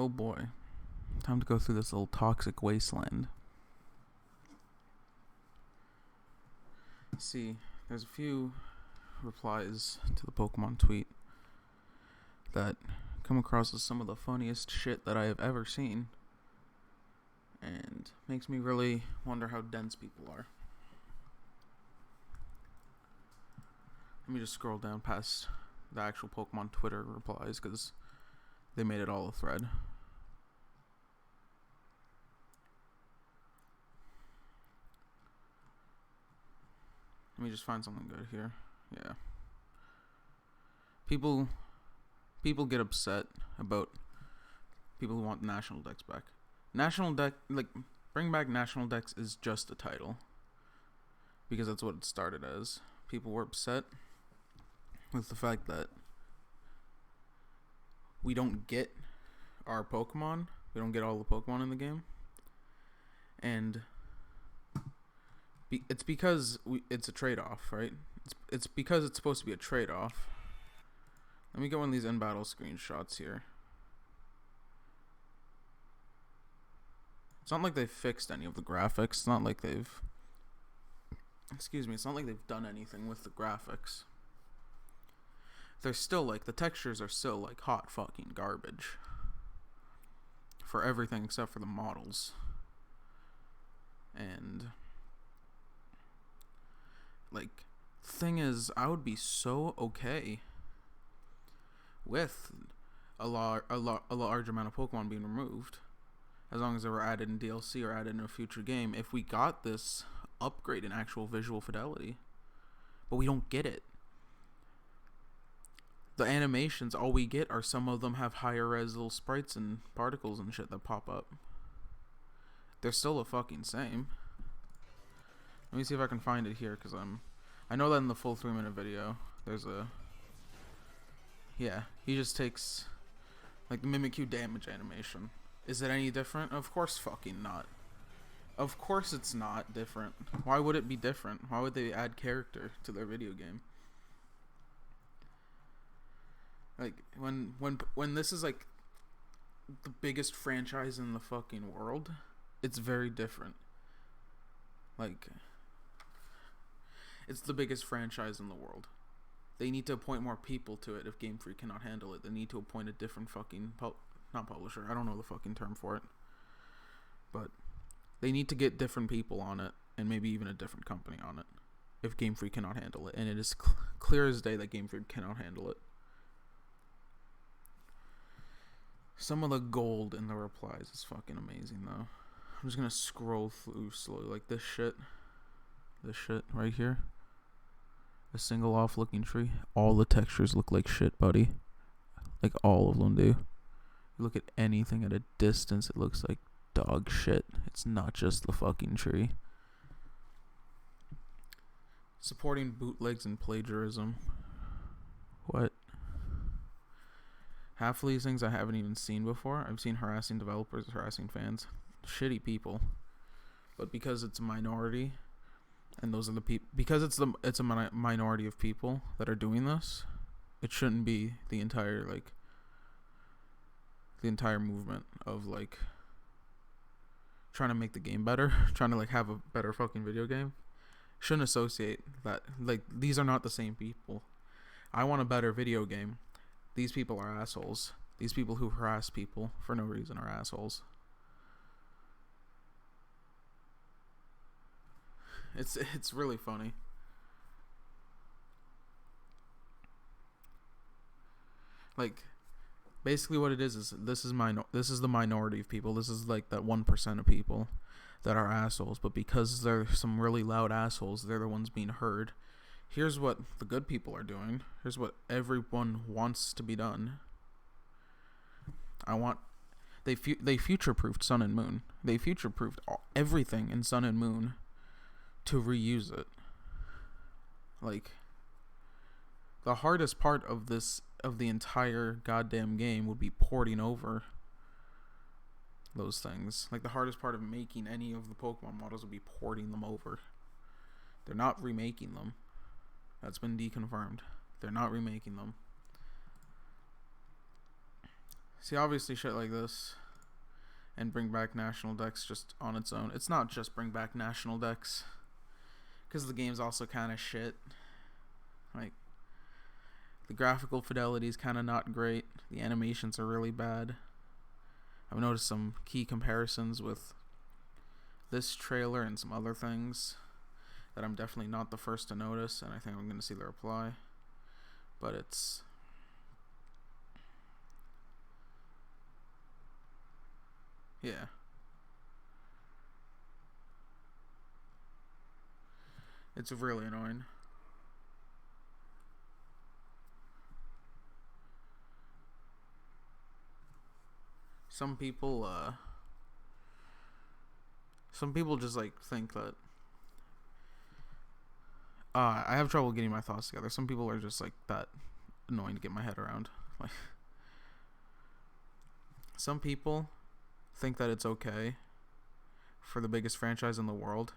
Oh boy. Time to go through this little toxic wasteland. See, there's a few replies to the Pokemon tweet that come across as some of the funniest shit that I have ever seen. And makes me really wonder how dense people are. Let me just scroll down past the actual Pokemon Twitter replies because they made it all a thread. Let me just find something good here. Yeah. People get upset about people who want National Dex back. Bring back National Dex is just a title. Because that's what it started as. People were upset with the fact that we don't get our Pokemon. We don't get all the Pokemon in the game. And it's because it's a trade-off, right? It's because it's supposed to be a trade-off. Let me get one of these in-battle screenshots here. It's not like they've fixed any of the graphics. It's not like they've... It's not like they've done anything with the graphics. They're still like... The textures are still like hot fucking garbage. For everything except for the models. And... Like, thing is, I would be so okay with a large amount of Pokemon being removed, as long as they were added in DLC or added in a future game, if we got this upgrade in actual visual fidelity. But we don't get it. The animations, all we get are some of them have higher res little sprites and particles and shit that pop up. They're still the fucking same. Let me see if I can find it here, because I know that in the full 3-minute video, there's a... Yeah, he just takes, like, the Mimikyu damage animation. Is it any different? Of course fucking not. Of course it's not different. Why would it be different? Why would they add character to their video game? Like, when this is, like, the biggest franchise in the fucking world, it's very different. Like... It's the biggest franchise in the world. They need to appoint more people to it if Game Freak cannot handle it. They need to appoint a different fucking... not publisher. I don't know the fucking term for it. But they need to get different people on it. And maybe even a different company on it. If Game Freak cannot handle it. And it is clear as day that Game Freak cannot handle it. Some of the gold in the replies is fucking amazing, though. I'm just gonna scroll through slowly. Like this shit. This shit right here. A single off looking tree. All the textures look like shit, buddy. Like all of them do. You look at anything at a distance, it looks like dog shit. It's not just the fucking tree. Supporting bootlegs and plagiarism. What? Half of these things I haven't even seen before. I've seen harassing developers, harassing fans. Shitty people. But because it's a minority... And those are the people, because it's a minority of people that are doing this. It shouldn't be the entire movement of like trying to make the game better, trying to like have a better fucking video game. Shouldn't associate that. Like, these are not the same people. I want a better video game. These people are assholes. These people who harass people for no reason are assholes. It's really funny. Like, basically what it is this is the minority of people. This is like that 1% of people that are assholes. But because they're some really loud assholes, they're the ones being heard. Here's what the good people are doing. Here's what everyone wants to be done. They future-proofed Sun and Moon. They future-proofed everything in Sun and Moon to reuse it. Like, the hardest part of the entire goddamn game would be porting over those things. Like, the hardest part of making any of the Pokemon models would be porting them over. They're not remaking them. That's been deconfirmed. They're not remaking them. See, obviously shit like this and bring back national decks just on its own. It's not just bring back national decks, because the game's also kind of shit. Like, the graphical fidelity is kind of not great. The animations are really bad. I've noticed some key comparisons with this trailer and some other things that I'm definitely not the first to notice, and I think I'm going to see the reply. But it's... yeah. It's really annoying. Some people just like think that I have trouble getting my thoughts together. Some people are just like that annoying to get my head around. Like, some people think that it's okay for the biggest franchise in the world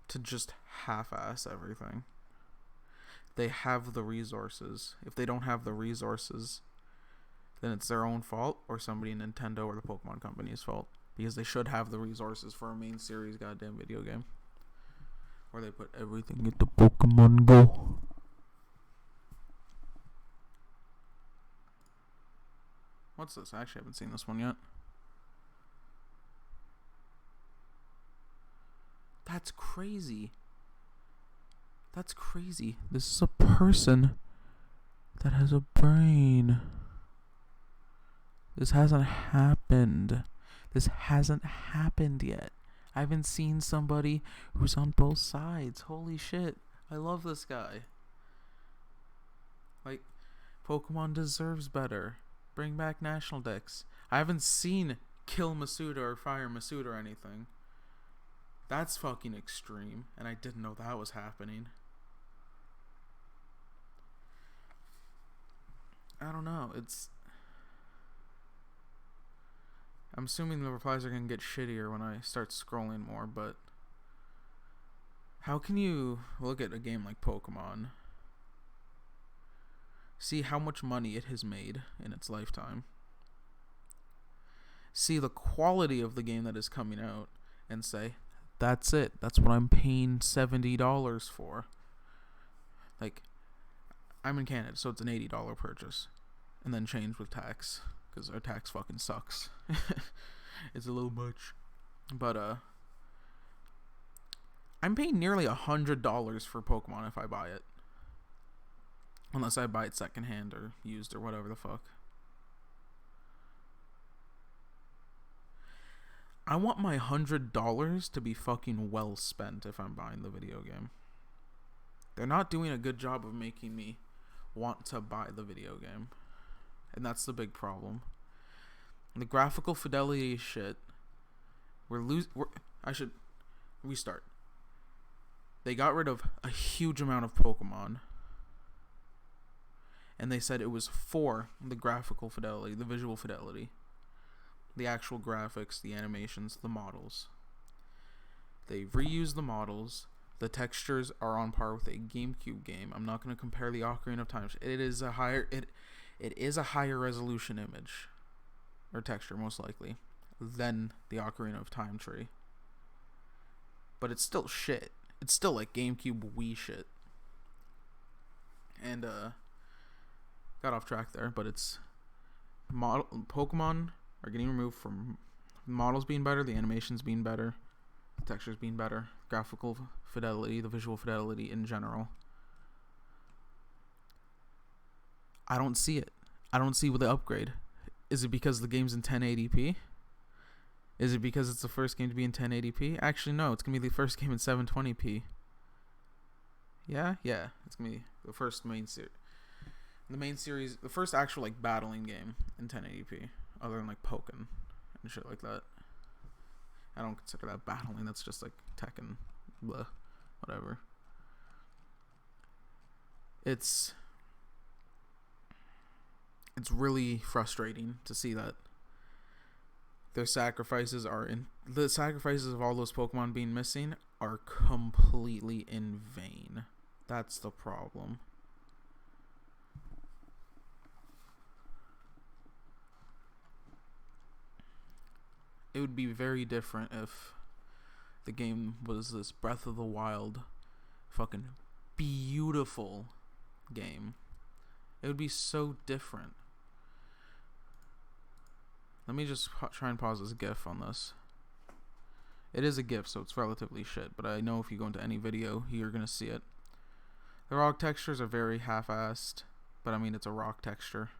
to just half-ass everything. They have the resources. If they don't have the resources, then it's their own fault, or somebody in Nintendo or the Pokemon Company's fault, because they should have the resources for a main series goddamn video game where they put everything into Pokemon Go. What's this? I actually haven't seen this one yet. That's crazy. That's crazy. This is a person that has a brain. This hasn't happened. This hasn't happened yet. I haven't seen somebody who's on both sides. Holy shit. I love this guy. Like, Pokemon deserves better. Bring back national decks. I haven't seen kill Masuda or fire Masuda or anything. That's fucking extreme, and I didn't know that was happening. I don't know, I'm assuming the replies are gonna get shittier when I start scrolling more, but how can you look at a game like Pokemon, see how much money it has made in its lifetime, see the quality of the game that is coming out, and say, that's it, that's what I'm paying $70 for? Like, I'm in Canada, so it's an $80 purchase, and then change with tax, because our tax fucking sucks. It's a little much, but I'm paying nearly $100 for Pokemon if I buy it, unless I buy it secondhand or used or whatever the fuck. I want my $100 to be fucking well spent if I'm buying the video game. They're not doing a good job of making me want to buy the video game, and that's the big problem. The graphical fidelity is shit. I should restart. They got rid of a huge amount of Pokemon, and they said it was for the graphical fidelity, the visual fidelity, the actual graphics, the animations, the models. They reused the models. The textures are on par with a GameCube game. I'm not going to compare the Ocarina of Time. It is a higher resolution image or texture, most likely, than the Ocarina of Time tree. But it's still shit. It's still like GameCube Wii shit. And got off track there, but it's Pokemon are getting removed from models being better, the animations being better, the textures being better, graphical fidelity, the visual fidelity in general. I don't see it. I don't see the upgrade. Is it because the game's in 1080p? Is it because it's the first game to be in 1080p? Actually, no. It's going to be the first game in 720p. Yeah. It's going to be the first main series. The first actual, like, battling game in 1080p. Other than, like, Pokken and shit like that. I don't consider that battling. That's just, like, Tekken. Blah. Whatever. It's really frustrating to see that the sacrifices of all those Pokemon being missing are completely in vain. That's the problem. it would be very different if the game was this Breath of the Wild fucking beautiful game. It would be so different. Let me just try and pause this GIF on this. It is a GIF, so it's relatively shit, but I know if you go into any video, you're gonna see it. The rock textures are very half-assed, but I mean, it's a rock texture.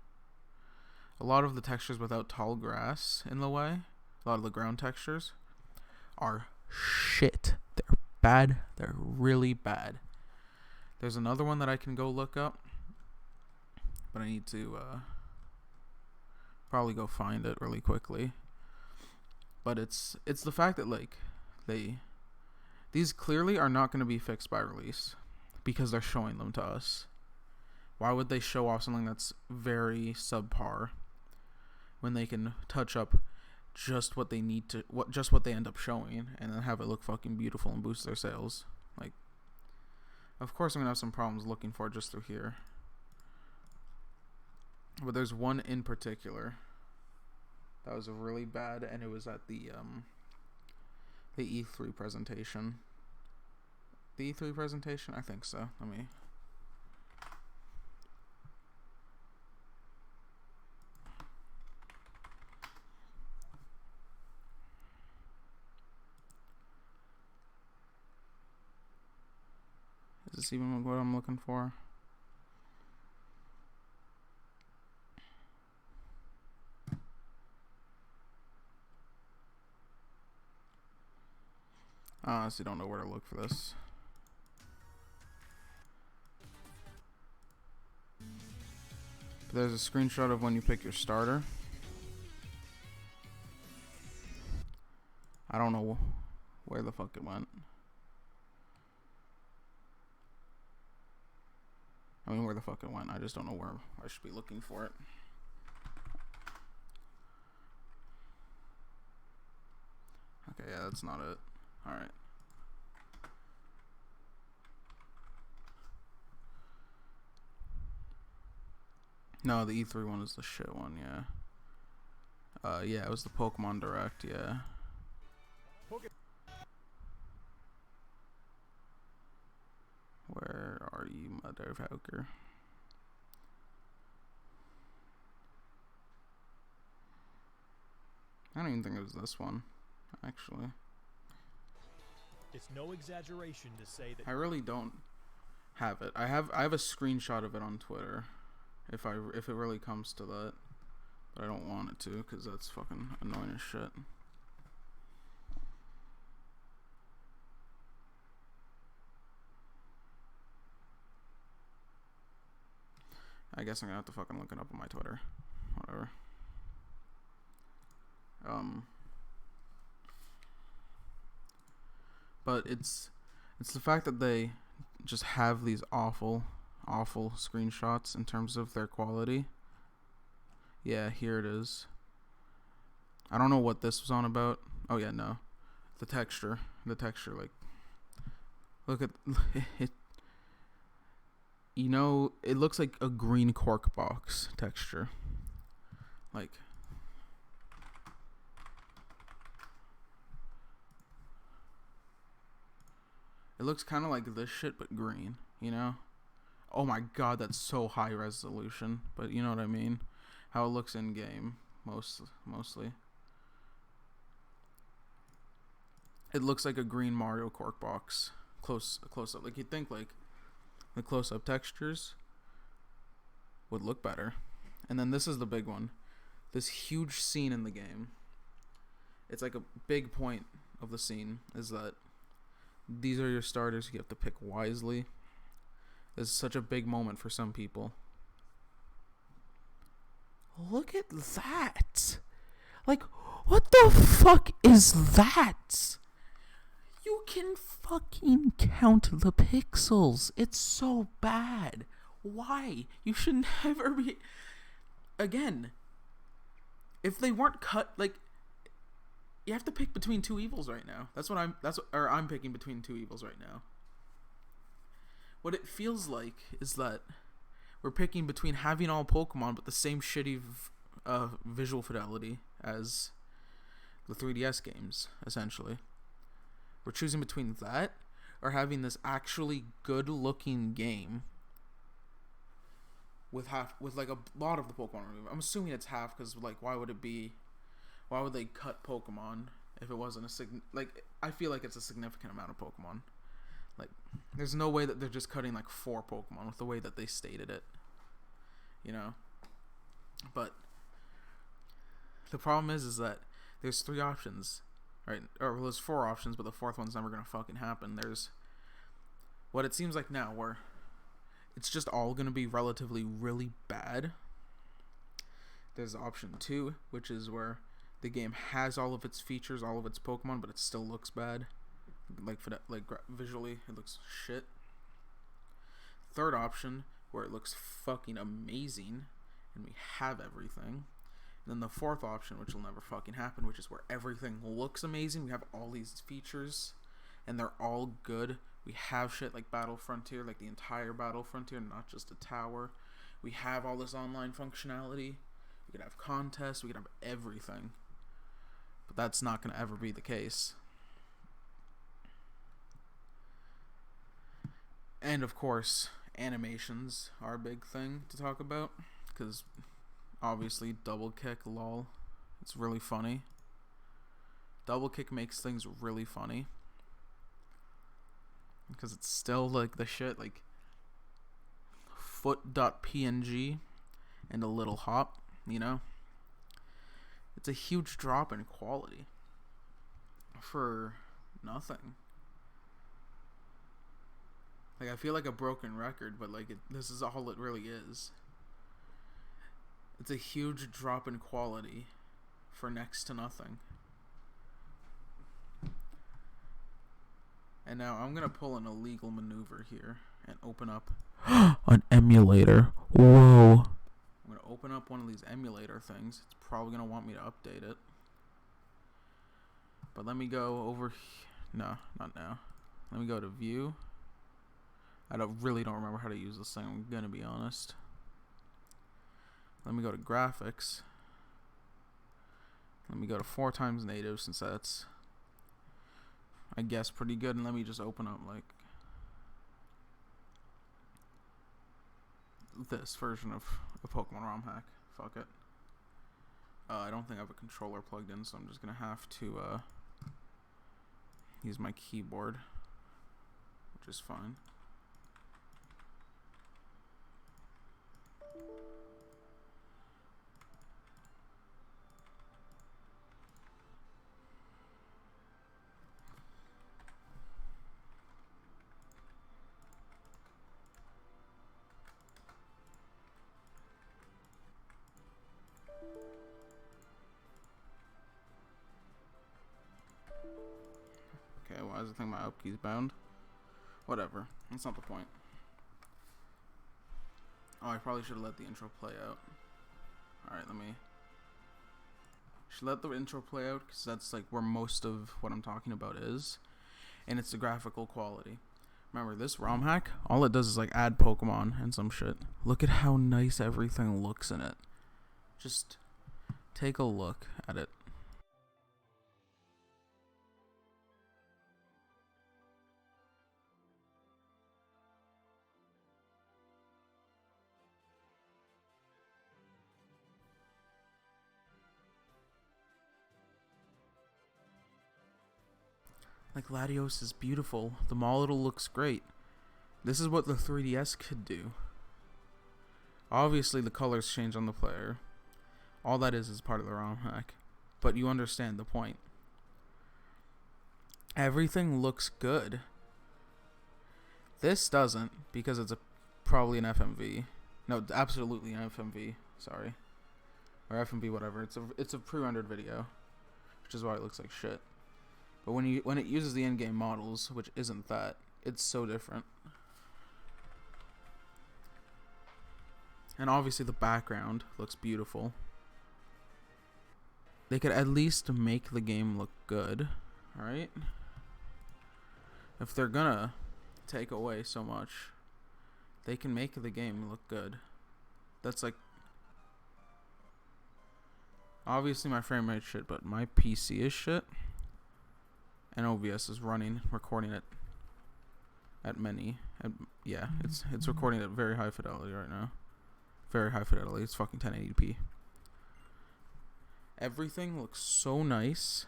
A lot of the textures without tall grass in the way, a lot of the ground textures, are shit. They're bad. They're really bad. There's another one that I can go look up, but I need to probably go find it really quickly. But it's the fact that like these clearly are not going to be fixed by release because they're showing them to us. Why would they show off something that's very subpar when they can touch up just what they need to, just what they end up showing, and then have it look fucking beautiful and boost their sales? Like, of course I'm gonna have some problems looking for it just through here, but there's one in particular that was really bad, and it was at the E3 presentation. The E3 presentation? I think so. Let me. Is this even what I'm looking for? I honestly don't know where to look for this. But there's a screenshot of when you pick your starter. I don't know where the fuck it went. I mean, where the fuck it went. I just don't know where I should be looking for it. Okay, yeah, that's not it. Alright. No, the E3 one is the shit one, yeah. Yeah, it was the Pokemon Direct, yeah. Where are you, motherfucker? I don't even think it was this one, actually. It's no exaggeration to say that I really don't have it. I have a screenshot of it on Twitter, if it really comes to that, but I don't want it to because that's fucking annoying as shit. I guess I'm gonna have to fucking look it up on my Twitter. Whatever. But it's the fact that they just have these awful screenshots in terms of their quality. Yeah, here it is. I don't know what this was on about. Oh yeah, no. The texture, like, look at it. You know, it looks like a green cork box texture. Like, it looks kind of like this shit, but green, you know? Oh my god, that's so high resolution. But you know what I mean? How it looks in game, mostly. It looks like a green Mario cork box. Close up. Like, you'd think, like, the close-up textures would look better. And then this is the big one. This huge scene in the game. It's like a big point of the scene is that these are your starters. You have to pick wisely. This is such a big moment for some people. Look at that. Like, what the fuck is that? You can fucking count the pixels. It's so bad. Why? You should never be... Again, if they weren't cut, like, you have to pick between two evils right now. I'm picking between two evils right now. What it feels like is that we're picking between having all Pokemon but the same shitty visual fidelity as the 3DS games, essentially. We're choosing between that or having this actually good-looking game with like a lot of the Pokemon removed. I'm assuming it's half because like why would they cut Pokemon if it wasn't I feel like it's a significant amount of Pokemon. Like there's no way that they're just cutting like 4 Pokemon with the way that they stated it. You know? But the problem is that there's 3 options, right? Or well, there's 4 options, but the 4th one's never gonna fucking happen. There's what it seems like now, where it's just all gonna be relatively really bad. There's option 2, which is where the game has all of its features, all of its Pokemon, but it still looks bad. Visually, it looks shit. Third option, where it looks fucking amazing, and we have everything. And then the 4th option, which will never fucking happen, which is where everything looks amazing. We have all these features, and they're all good. We have shit like Battle Frontier, like the entire Battle Frontier, not just a tower. We have all this online functionality. We could have contests. We could have everything. But that's not going to ever be the case. And of course, animations are a big thing to talk about, because obviously double kick, lol, it's really funny. Double kick makes things really funny because it's still like the shit, like foot.png and a little hop, you know. It's a huge drop in quality for nothing. Like, I feel like a broken record, but like this is all it really is. It's a huge drop in quality for next to nothing. And now I'm gonna pull an illegal maneuver here and open up an emulator. Whoa. I'm gonna open up one of these emulator things. It's probably gonna want me to update it. But let me go over. No, not now. Let me go to view. I really don't remember how to use this thing, I'm gonna be honest. Let me go to graphics. Let me go to 4 times native, since that's, I guess, pretty good. And let me just open up like this version of a Pokemon ROM hack. Fuck it. I don't think I have a controller plugged in, so I'm just gonna have to use my keyboard, which is fine. Okay, why does it think my up key's bound? Whatever, that's not the point. Oh, I probably should have let the intro play out. Alright, should let the intro play out, because that's like where most of what I'm talking about is. And it's the graphical quality. Remember, this ROM hack, all it does is like add Pokemon and some shit. Look at how nice everything looks in it. Just take a look at it. Like, Latios is beautiful. The Molotl looks great. This is what the 3DS could do. Obviously, the colors change on the player. All that is part of the ROM hack. But you understand the point. Everything looks good. This doesn't, because it's probably an FMV. No, absolutely an FMV. Sorry. Or FMV, whatever. It's a pre-rendered video, which is why it looks like shit. But when it uses the in-game models, which isn't that, it's so different. And obviously the background looks beautiful. They could at least make the game look good, right? If they're gonna take away so much, they can make the game look good. That's like, Obviously my frame rate shit, but my PC is shit. And OBS is running, recording it at it's recording at very high fidelity right now. Very high fidelity. It's fucking 1080p. Everything looks so nice.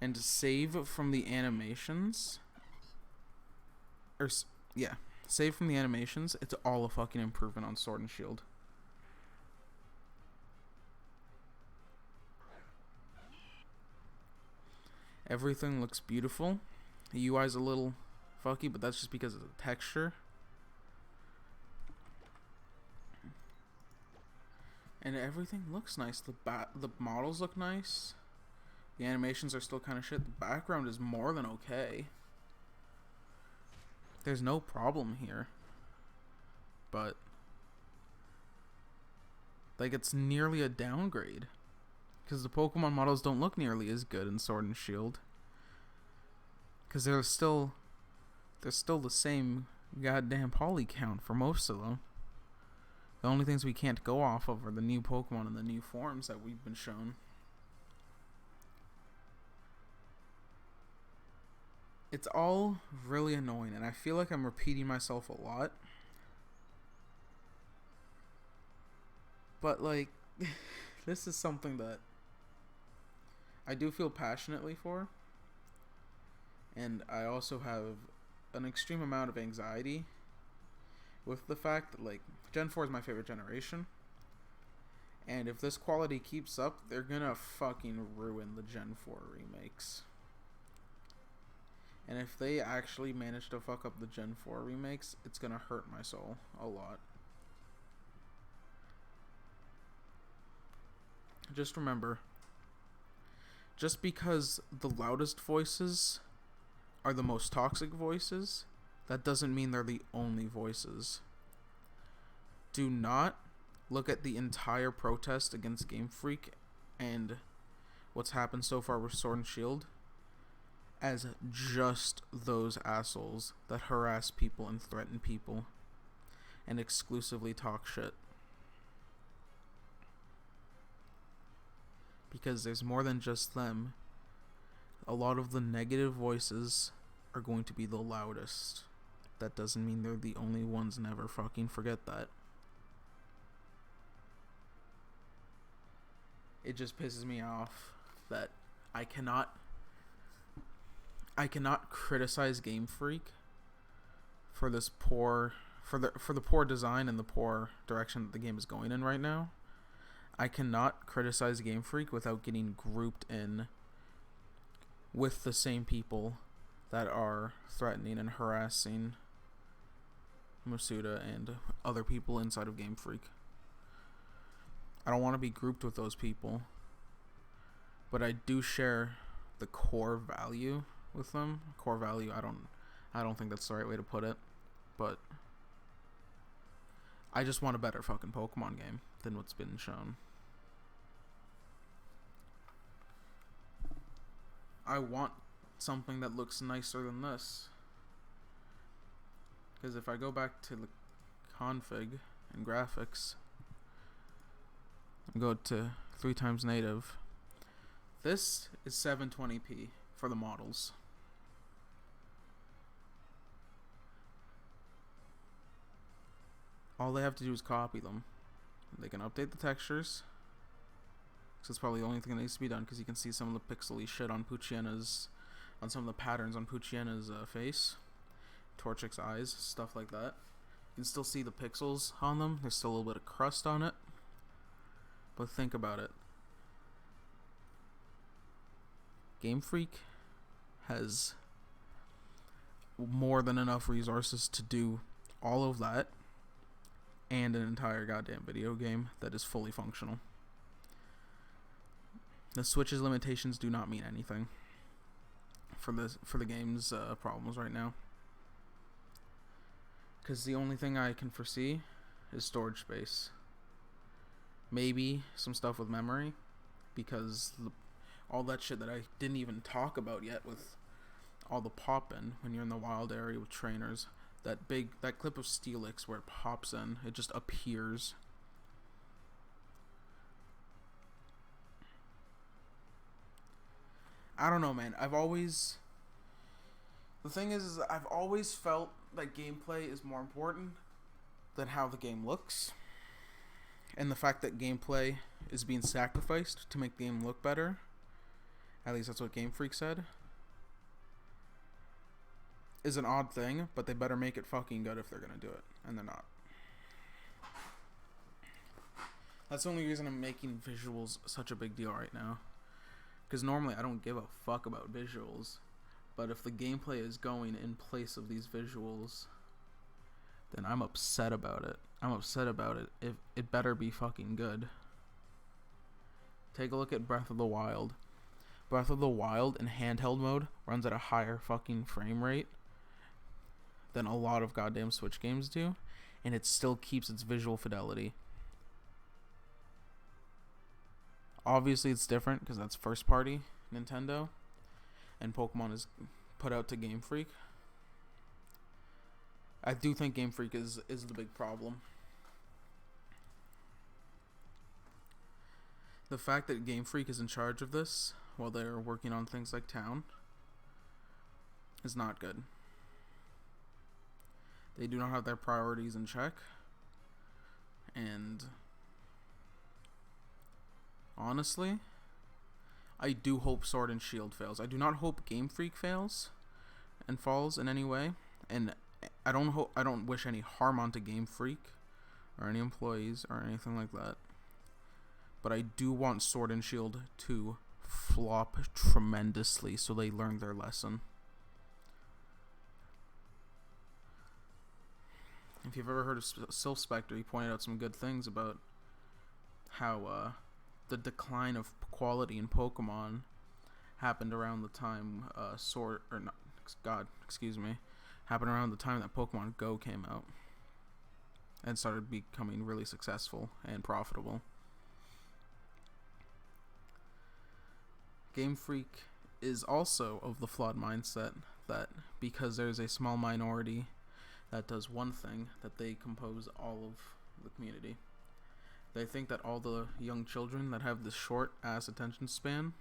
And to save from the animations, save from the animations, it's all a fucking improvement on Sword and Shield. Everything looks beautiful. The UI is a little fucky, but that's just because of the texture. And everything looks nice. The models look nice. The animations are still kind of shit. The background is more than okay. There's no problem here. But like, it's nearly a downgrade. Because the Pokemon models don't look nearly as good in Sword and Shield. Because they're still the same goddamn poly count for most of them. The only things we can't go off of are the new Pokemon and the new forms that we've been shown. It's all really annoying, and I feel like I'm repeating myself a lot. But, like, this is something that I do feel passionately for. And I also have an extreme amount of anxiety with the fact that, like, Gen 4 is my favorite generation. And if this quality keeps up, they're gonna fucking ruin the Gen 4 remakes. And if they actually manage to fuck up the Gen 4 remakes, it's gonna hurt my soul a lot. Just remember, just because the loudest voices are the most toxic voices, that doesn't mean they're the only voices. Do not look at the entire protest against Game Freak and what's happened so far with Sword and Shield as just those assholes that harass people and threaten people and exclusively talk shit. Because there's more than just them. A lot of the negative voices are going to be the loudest. That doesn't mean they're the only ones. Never fucking forget that. It just pisses me off that I cannot criticize Game Freak for this poor for the poor design and the poor direction that the game is going in right now. I cannot criticize Game Freak without getting grouped in with the same people that are threatening and harassing Masuda and other people inside of Game Freak. I don't want to be grouped with those people, but I do share the core value with them. Core value, I don't think that's the right way to put it, but I just want a better fucking Pokemon game than what's been shown. I want something that looks nicer than this. Because if I go back to the config and graphics and go to 3x native, this is 720p for the models. All they have to do is copy them. They can update the textures. So it's probably the only thing that needs to be done, because you can see some of the pixely shit on some of the patterns on Pucciana's face. Torchic's eyes, stuff like that. You can still see the pixels on them. There's still a little bit of crust on it. But think about it. Game Freak has more than enough resources to do all of that and an entire goddamn video game that is fully functional. The Switch's limitations do not mean anything for the game's problems right now. Because the only thing I can foresee is storage space. Maybe some stuff with memory, because all that shit that I didn't even talk about yet with all the pop-in when you're in the wild area with trainers. That clip of Steelix where it pops in, it just appears. I don't know, man. The thing is I've always felt that gameplay is more important than how the game looks. And the fact that gameplay is being sacrificed to make the game look better, at least that's what Game Freak said, is an odd thing, but they better make it fucking good if they're gonna do it. And they're not. That's the only reason I'm making visuals such a big deal right now. Because normally I don't give a fuck about visuals. But if the gameplay is going in place of these visuals, then I'm upset about it. I'm upset about it. If it better be fucking good. Take a look at Breath of the Wild. Breath of the Wild in handheld mode runs at a higher fucking frame rate than a lot of goddamn Switch games do, and it still keeps its visual fidelity. Obviously it's different because that's first party Nintendo, and Pokemon is put out to Game Freak. I do think Game Freak is the big problem. The fact that Game Freak is in charge of this while they're working on things like Town is not good. They do not have their priorities in check. And honestly, I do hope Sword and Shield fails. I do not hope Game Freak fails and falls in any way. And I don't wish any harm onto Game Freak or any employees or anything like that. But I do want Sword and Shield to flop tremendously so they learn their lesson. If you've ever heard of Sylph Spectre, he pointed out some good things about how the decline of quality in Pokemon happened around the time happened around the time that Pokemon Go came out and started becoming really successful and profitable. Game Freak is also of the flawed mindset that because there's a small minority that does one thing, that they compose all of the community. They think that all the young children that have this short ass attention span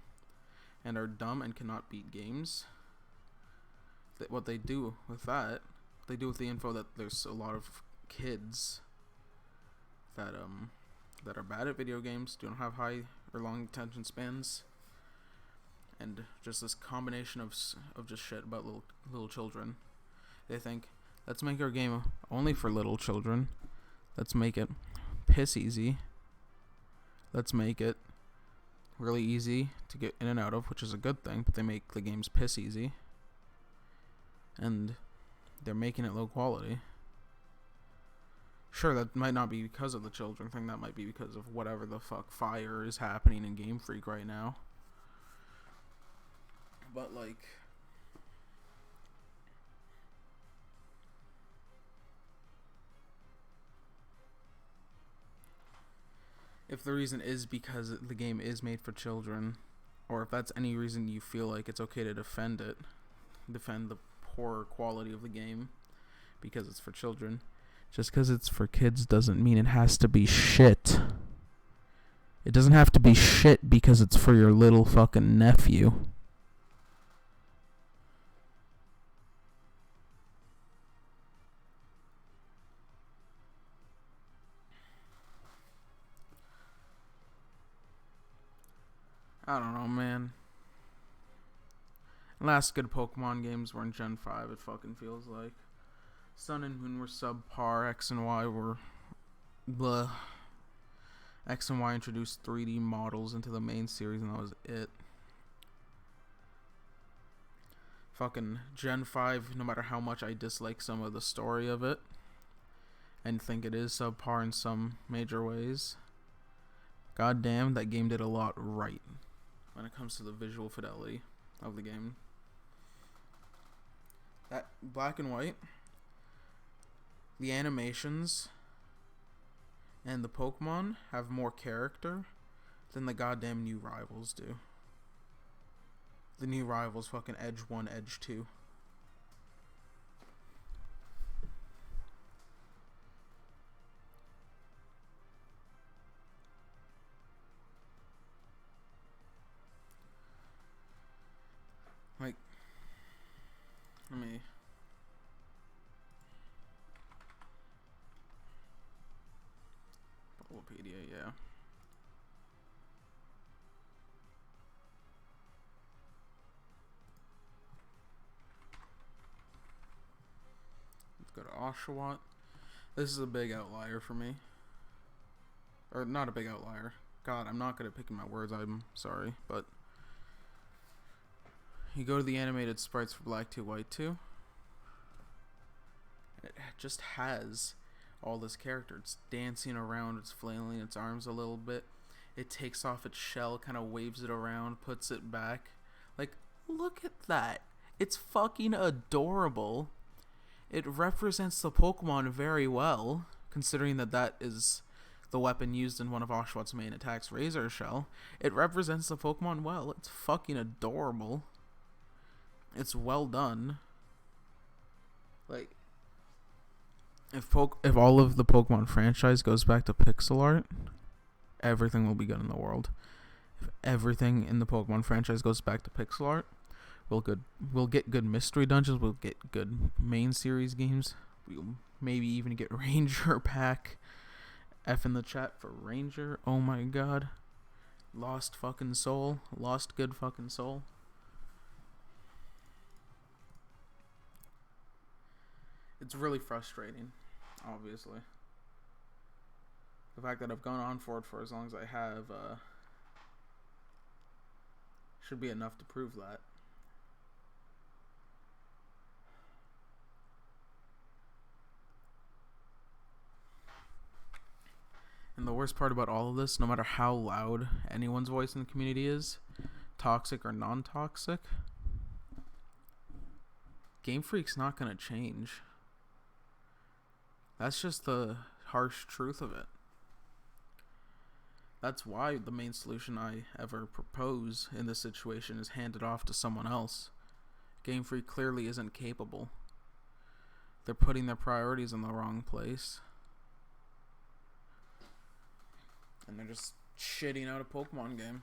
and are dumb and cannot beat games, what they do with that, they do with the info that there's a lot of kids that are bad at video games, don't have high or long attention spans, and just this combination of just shit about little children. They think, let's make our game only for little children. Let's make it piss easy. Let's make it really easy to get in and out of, which is a good thing, but they make the games piss easy. And they're making it low quality. Sure, that might not be because of the children thing. That might be because of whatever the fuck fire is happening in Game Freak right now. But, like, if the reason is because the game is made for children, or if that's any reason you feel like it's okay to defend the poor quality of the game because it's for children, just because it's for kids doesn't mean it has to be shit. It doesn't have to be shit because it's for your little fucking nephew. I don't know, man. Last good Pokemon games were in Gen 5, it fucking feels like. Sun and Moon were subpar, X and Y were bleh. X and Y introduced 3D models into the main series and that was it. Fucking Gen 5, no matter how much I dislike some of the story of it and think it is subpar in some major ways, goddamn, that game did a lot right when it comes to the visual fidelity of the game. That Black and White, the animations and the Pokemon have more character than the goddamn new Rivals do. The new Rivals fucking Edge 1, Edge 2. Go to Oshawott. This is a big outlier for me. Or not a big outlier. God, I'm not good at picking my words. I'm sorry, but you go to the animated sprites for Black 2, White 2. It just has all this character. It's dancing around, it's flailing its arms a little bit. It takes off its shell, kind of waves it around, puts it back. Like, look at that. It's fucking adorable. It represents the Pokemon very well, considering that that is the weapon used in one of Oshawott's main attacks, Razor Shell. It represents the Pokemon well. It's fucking adorable. It's well done. Like, if all of the Pokemon franchise goes back to pixel art, everything will be good in the world. If everything in the Pokemon franchise goes back to pixel art, we'll get good mystery dungeons, we'll get good main series games, we'll maybe even get Ranger pack. F in the chat for Ranger. Oh my god. Lost fucking soul. Lost good fucking soul. It's really frustrating, obviously. The fact that I've gone on for it for as long as I have should be enough to prove that. And the worst part about all of this, no matter how loud anyone's voice in the community is, toxic or non-toxic, Game Freak's not going to change. That's just the harsh truth of it. That's why the main solution I ever propose in this situation is hand it off to someone else. Game Freak clearly isn't capable. They're putting their priorities in the wrong place. And they're just shitting out a Pokemon game.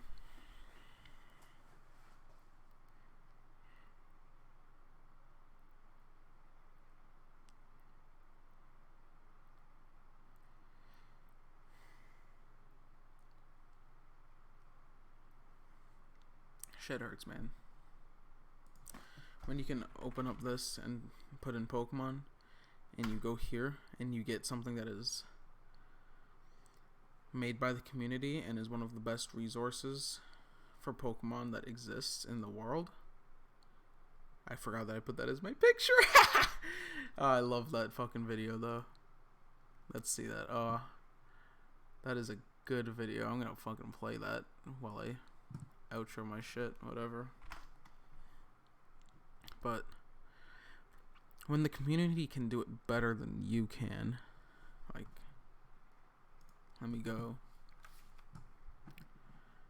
Shit hurts, man. When you can open up this and put in Pokemon, and you go here, and you get something that is made by the community and is one of the best resources for Pokemon that exists in the world. I forgot that I put that as my picture. Oh, I love that fucking video though. Let's see that. Oh, that is a good video. I'm gonna fucking play that while I outro my shit, whatever. But when the community can do it better than you can, like, let me go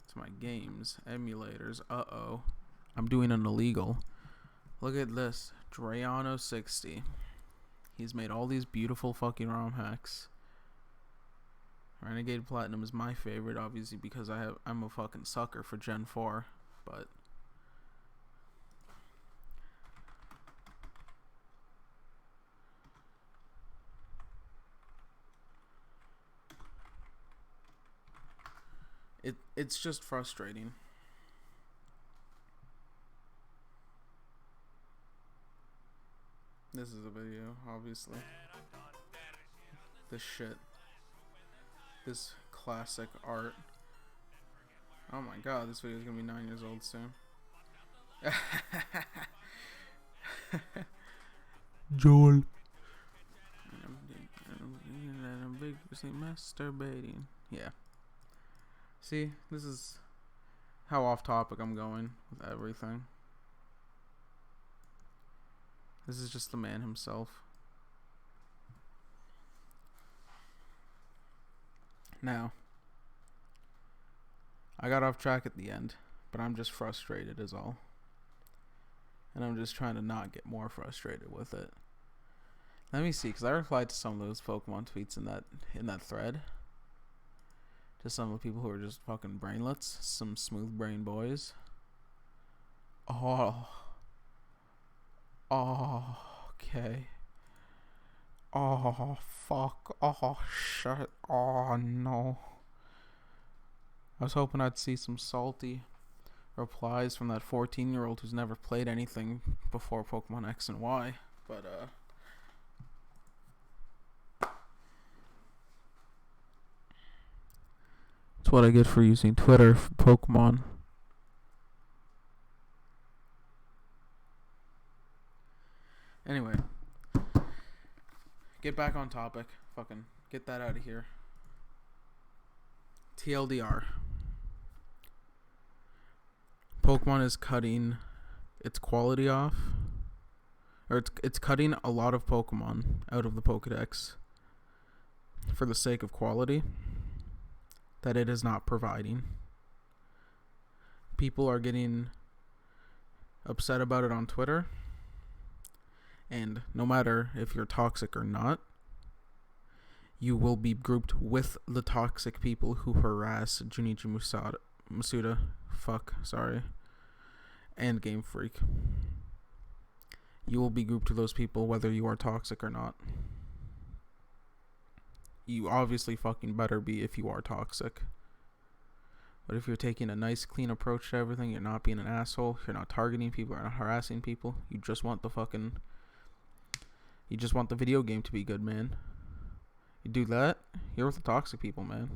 to my games, emulators. Uh-oh. I'm doing an illegal. Look at this. Drayano60. He's made all these beautiful fucking ROM hacks. Renegade Platinum is my favorite, obviously, because I'm a fucking sucker for Gen 4. But it's just frustrating. This is a video, obviously. This shit. This classic art. Oh my god, this video is gonna be 9 years old soon. Joel. I'm vigorously masturbating. Yeah. See, this is how off topic I'm going with everything. This is just the man himself. Now, I got off track at the end, but I'm just frustrated is all. And I'm just trying to not get more frustrated with it. Let me see, because I replied to some of those Pokemon tweets in that thread. To some of the people who are just fucking brainlets. Some smooth brain boys. Oh. Oh, okay. Oh, fuck. Oh, shit. Oh, no. I was hoping I'd see some salty replies from that 14-year-old who's never played anything before Pokemon X and Y. But, That's what I get for using Twitter for Pokemon. Anyway, get back on topic. Fucking get that out of here. TLDR. Pokemon is cutting its quality off. Or it's cutting a lot of Pokemon out of the Pokedex for the sake of quality that it is not providing. People are getting upset about it on Twitter. And no matter if you're toxic or not, you will be grouped with the toxic people who harass Junichi Masuda, and Game Freak. You will be grouped to those people whether you are toxic or not. You obviously fucking better be if you are toxic. But if you're taking a nice, clean approach to everything, you're not being an asshole, you're not targeting people, you're not harassing people, you just want the video game to be good, man. You do that, you're with the toxic people, man.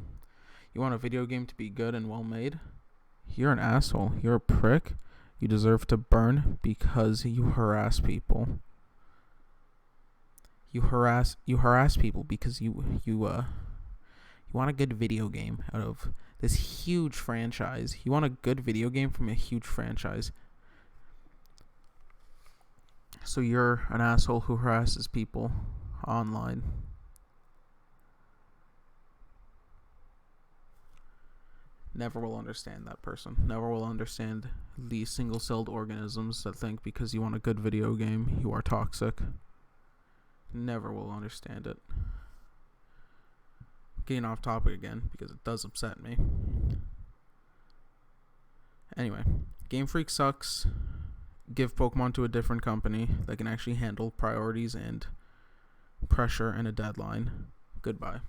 You want a video game to be good and well made? You're an asshole. You're a prick. You deserve to burn because you harass people. You harass people because you want a good video game out of this huge franchise. You want a good video game from a huge franchise. So you're an asshole who harasses people online. Never will understand that person. Never will understand the single-celled organisms that think because you want a good video game, you are toxic. Never will understand it. Getting off topic again because it does upset me. Anyway, Game Freak sucks. Give Pokemon to a different company that can actually handle priorities and pressure and a deadline. Goodbye.